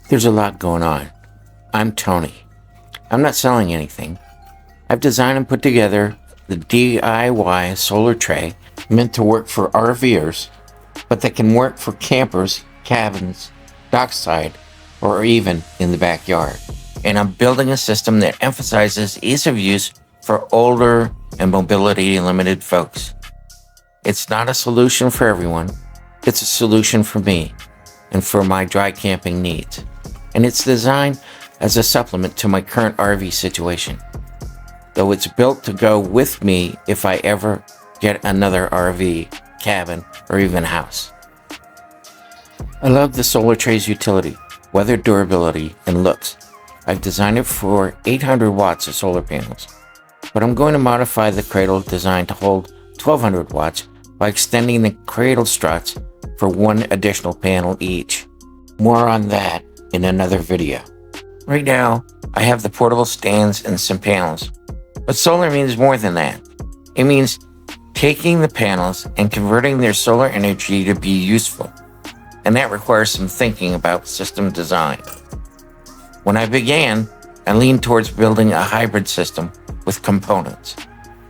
There's a lot going on. I'm Tony. I'm not selling anything. I've designed and put together the DIY solar tray meant to work for RVers, but that can work for campers, cabins, dockside, or even in the backyard. And I'm building a system that emphasizes ease of use for older and mobility limited folks. It's not a solution for everyone. It's a solution for me and for my dry camping needs. And it's designed as a supplement to my current RV situation, though it's built to go with me if I ever get another RV, cabin, or even house. I love the solar tray's utility, weather durability, and looks. I've designed it for 800 watts of solar panels, but I'm going to modify the cradle design to hold 1200 watts by extending the cradle struts for one additional panel each. More on that in another video. Right now, I have the portable stands and some panels, but solar means more than that. It means taking the panels and converting their solar energy to be useful, and that requires some thinking about system design. When I began, I leaned towards building a hybrid system with components,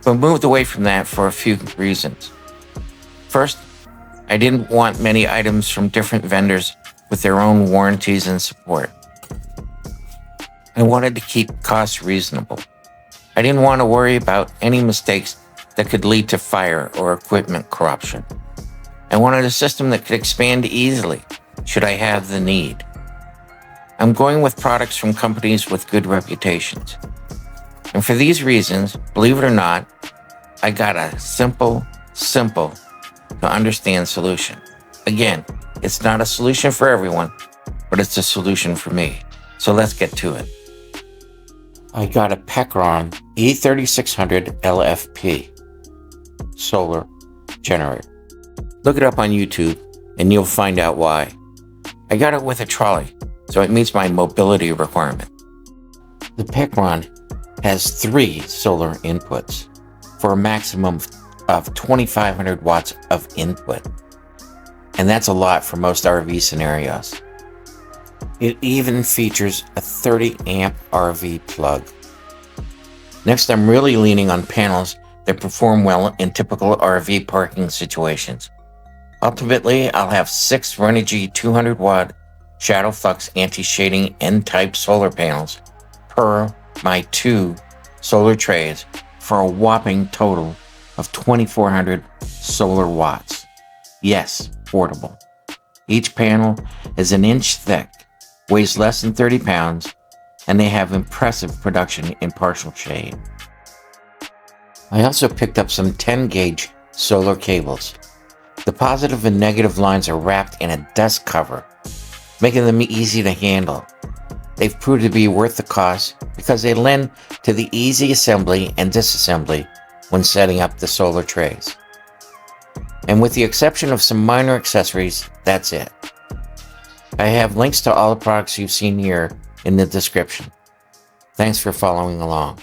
but moved away from that for a few reasons. First, I didn't want many items from different vendors with their own warranties and support. I wanted to keep costs reasonable. I didn't want to worry about any mistakes that could lead to fire or equipment corruption. I wanted a system that could expand easily should I have the need. I'm going with products from companies with good reputations. And for these reasons, believe it or not, I got a simple to understand solution. Again, it's not a solution for everyone, but it's a solution for me. So let's get to it. I got a Pecron E3600 LFP solar generator. Look it up on YouTube and you'll find out why. I got it with a trolley, so it meets my mobility requirement. The Pecron has 3 solar inputs for a maximum of 2,500 watts of input. And that's a lot for most RV scenarios. It even features a 30 amp RV plug. Next, I'm really leaning on panels that perform well in typical RV parking situations. Ultimately, I'll have 6 Renogy 200 watt ShadowFlux anti-shading N-type solar panels per my 2 solar trays for a whopping total of 2,400 solar watts. Yes, portable. Each panel is an inch thick, weighs less than 30 pounds, and they have impressive production in partial shade. I also picked up some 10 gauge solar cables. The positive and negative lines are wrapped in a dust cover, making them easy to handle. They've proved to be worth the cost because they lend to the easy assembly and disassembly when setting up the solar trays. And with the exception of some minor accessories, that's it. I have links to all the products you've seen here in the description. Thanks for following along.